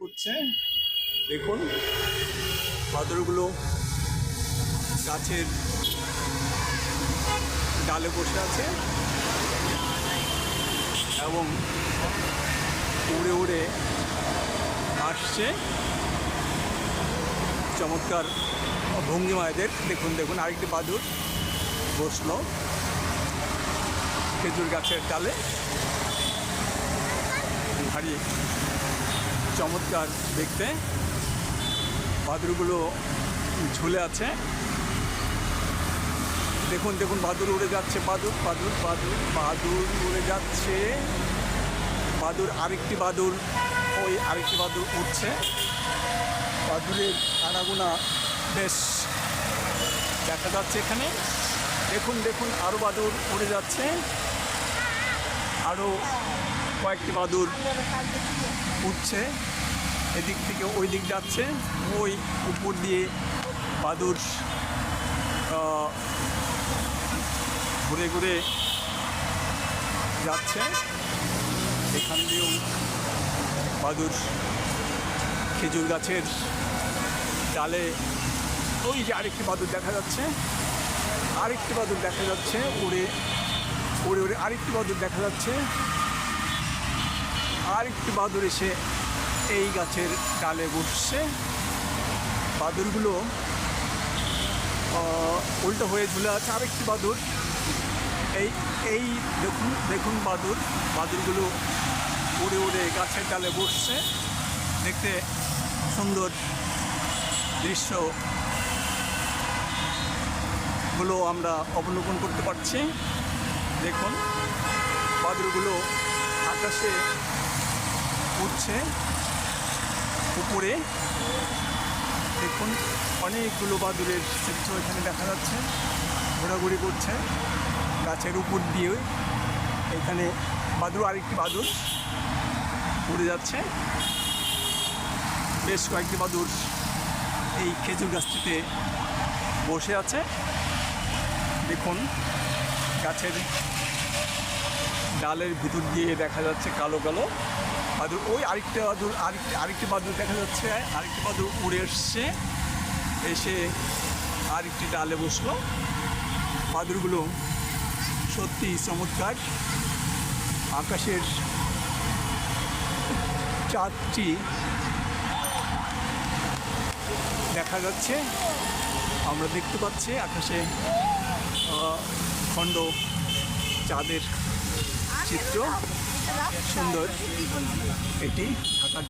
হচ্ছে দেখুন বাদুড়গুলো গাছের ডালে বসে আছে এবং উড়ে উড়ে আসছে। চমৎকার ভঙ্গিমায়দের দেখুন দেখুন আরেকটি বাদুড় বসলো খেজুর গাছের ডালে। ভারী চমৎকার দেখতে বাদুড়গুলো ঝুলে আছে। দেখুন দেখুন বাদুড় উড়ে যাচ্ছে, বাদুড় বাদুড় বাদুড় বাদুড় উড়ে যাচ্ছে। বাদুড় আরেকটি বাদুড়, ওই আরেকটি বাদুড় উঠছে। বাদুড়ের আনাগোনা বেশ দেখা যাচ্ছে এখানে। দেখুন দেখুন আরও বাদুড় উড়ে যাচ্ছে, আরও কয়েকটি বাদুড় উঠছে, এদিক থেকে ওই দিক যাচ্ছে। ওই উপর দিয়ে বাদুড় ঘুরে ঘুরে যাচ্ছে। এখান দিয়েও বাদুড় খেজুর গাছের ডালে, ওই যে আরেকটি বাদুড় দেখা যাচ্ছে, আরেকটি বাদুড় দেখা যাচ্ছে উড়ে উড়ে উড়ে আরেকটি বাদুড় দেখা যাচ্ছে। আরেকটি বাদুড় এসে এই গাছের ডালে বসছে। বাদুড়গুলো উল্টো হয়ে ঝুলে আছে। আরেকটি বাদুড়, এই এই দেখুন দেখুন বাদুড়গুলো উড়ে উড়ে গাছের ডালে বসছে। দেখতে সুন্দর দৃশ্যগুলো আমরা অবলোকন করতে পারছি। দেখুন বাদুড়গুলো আকাশে উঠছে উপরে। দেখুন অনেকগুলো বাদুড়ের চিত্র এখানে দেখা যাচ্ছে, ঘোরাঘুরি করছে গাছের উপর দিয়ে। এখানে বাদুড়, আরেকটি বাদুড় উড়ে যাচ্ছে। বেশ কয়েকটি বাদুড় এই খেজুর গাছটিতে বসে আছে। দেখুন গাছের ডালের ভিতর দিয়ে দেখা যাচ্ছে কালো কালো বাদুড়। ওই আরেকটি বাদুড় দেখা যাচ্ছে। আরেকটি বাদুড় উড়ে এসছে, এসে আরেকটি ডালে বসলো। বাদুড়গুলো সত্যি চমৎকার। আকাশের চাঁদটি দেখা যাচ্ছে, আমরা দেখতে পাচ্ছি আকাশে খণ্ড চাঁদের চিত্র। সুন্দর এটি ঢাকা।